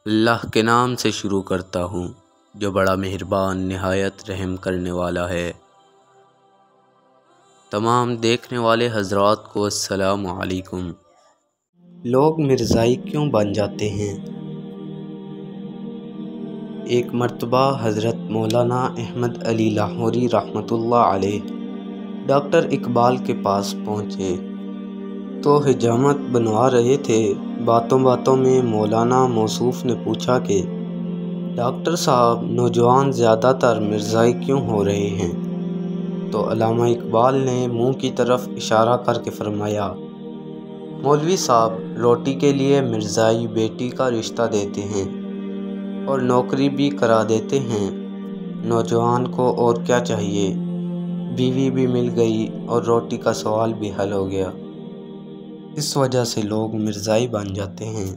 اللہ کے نام سے شروع کرتا ہوں جو بڑا مہربان نہایت رحم کرنے والا ہے۔ تمام دیکھنے والے حضرات کو السلام علیکم۔ لوگ مرزائی کیوں بن جاتے ہیں؟ ایک مرتبہ حضرت مولانا احمد علی لاہوری رحمۃ اللہ علیہ ڈاکٹر اقبال کے پاس پہنچے تو حجامت بنوا رہے تھے۔ باتوں باتوں میں مولانا موصوف نے پوچھا کہ ڈاکٹر صاحب، نوجوان زیادہ تر مرزائی کیوں ہو رہے ہیں؟ تو علامہ اقبال نے منہ کی طرف اشارہ کر کے فرمایا، مولوی صاحب روٹی کے لیے مرزائی بیٹی کا رشتہ دیتے ہیں اور نوکری بھی کرا دیتے ہیں۔ نوجوان کو اور کیا چاہیے؟ بیوی بھی مل گئی اور روٹی کا سوال بھی حل ہو گیا۔ اس وجہ سے لوگ مرزائی بن جاتے ہیں۔